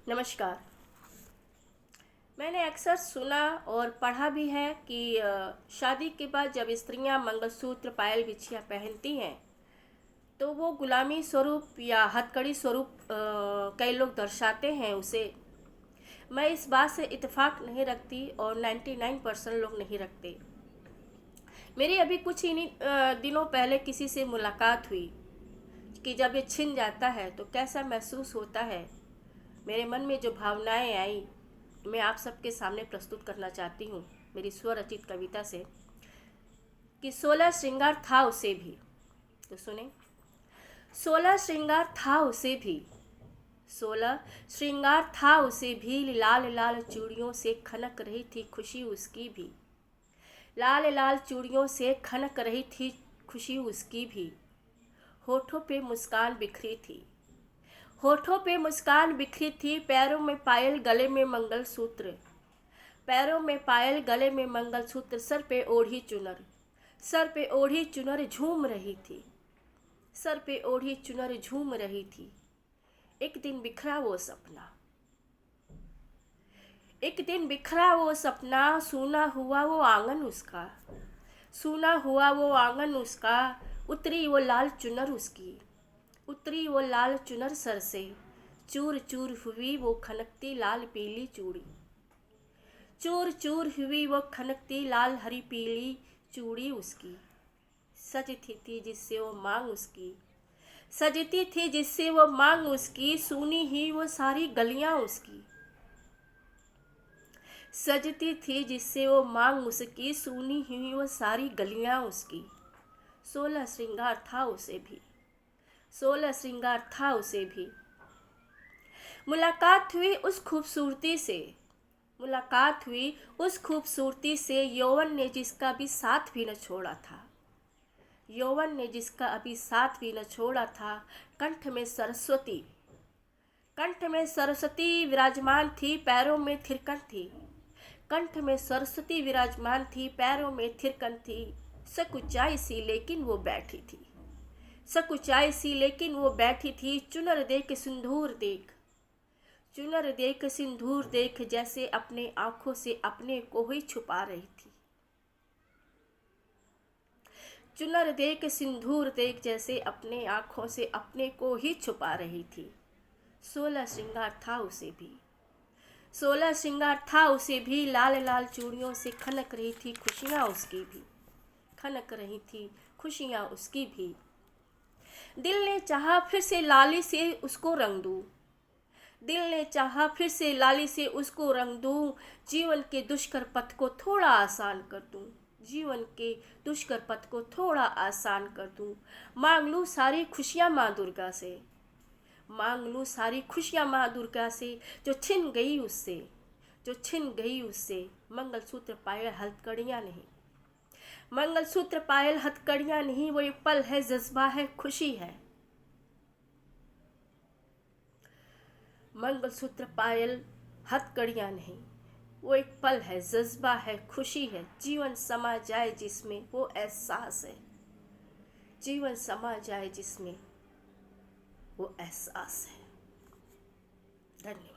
नमस्कार। मैंने अक्सर सुना और पढ़ा भी है कि शादी के बाद जब स्त्रियां मंगलसूत्र पायल बिछिया पहनती हैं तो वो गुलामी स्वरूप या हथकड़ी स्वरूप कई लोग दर्शाते हैं उसे। मैं इस बात से इत्तेफाक नहीं रखती और 99% लोग नहीं रखते। मेरी अभी कुछ ही दिनों पहले किसी से मुलाकात हुई कि जब ये छिन जाता है तो कैसा महसूस होता है। मेरे मन में जो भावनाएं आई मैं आप सबके सामने प्रस्तुत करना चाहती हूँ मेरी स्वरचित कविता से कि 16 श्रृंगार था उसे भी। तो सुने। 16 श्रृंगार था उसे भी, 16 श्रृंगार था उसे भी, लाल लाल चूड़ियों से खनक रही थी खुशी उसकी भी, लाल लाल चूड़ियों से खनक रही थी खुशी उसकी भी। होठों पे मुस्कान बिखरी थी, होठों पे मुस्कान बिखरी थी, पैरों में पायल गले में मंगलसूत्र, पैरों में पायल गले में मंगलसूत्र, सर पे ओढ़ी चुनर, सर पे ओढ़ी चुनर झूम रही थी, सर पे ओढ़ी चुनर झूम रही थी। एक दिन बिखरा वो सपना, एक दिन बिखरा वो सपना, सूना हुआ वो आंगन उसका, सूना हुआ वो आंगन उसका, उतरी वो लाल चुनर उसकी, उतरी वो लाल चुनर सर से, चूर चूर हुई वो खनकती लाल पीली चूड़ी, चूर चूर हुई वो खनकती लाल हरी पीली चूड़ी उसकी। सजती थी जिससे वो मांग उसकी, सजती थी जिससे वो मांग उसकी, सूनी ही वो सारी गलियां उसकी, सजती थी जिससे वो मांग उसकी, सूनी हुई वो सारी गलियां उसकी। 16 श्रृंगार था उसे भी, 16 श्रृंगार था उसे भी। मुलाकात हुई उस खूबसूरती से, मुलाकात हुई उस खूबसूरती से, यौवन ने जिसका भी साथ भी न छोड़ा था, यौवन ने जिसका अभी साथ भी न छोड़ा था। कंठ में सरस्वती, कंठ में सरस्वती विराजमान थी, पैरों में थिरकन थी, कंठ में सरस्वती विराजमान थी, पैरों में थिरकन थी। सकुचाई सी लेकिन वो बैठी थी, सकुचाई सी लेकिन वो बैठी थी, चुनर देख सिंदूर देख, चुनर देख सिंदूर देख, जैसे अपने आंखों से अपने को ही छुपा रही थी, चुनर देख सिंदूर देख, जैसे अपने आंखों से अपने को ही छुपा रही थी। 16 श्रृंगार था उसे भी, 16 श्रृंगार था उसे भी, लाल लाल चूड़ियों से खनक रही थी खुशियाँ उसकी भी, खनक रही थी खुशियाँ उसकी भी। दिल ने चाहा फिर से लाली से उसको रंग दूं, दिल ने चाहा फिर से लाली से उसको रंग दूं, जीवन के दुष्कर पथ को थोड़ा आसान कर दूं, जीवन के दुष्कर पथ को थोड़ा आसान कर दूं। मांग लूँ सारी खुशियाँ माँ दुर्गा से, मांग लूँ सारी खुशियाँ माँ दुर्गा से, जो छिन गई उससे, जो छिन गई उससे। मंगलसूत्र पायल हथकड़ियाँ नहीं, मंगलसूत्र पायल हथकड़ियाँ नहीं, वो एक पल है जज्बा है खुशी है, मंगलसूत्र पायल हथकड़ियाँ नहीं, वो एक पल है जज्बा है खुशी है। जीवन समा जाए जिसमें वो एहसास है, जीवन समा जाए जिसमें वो एहसास है। धन्यवाद।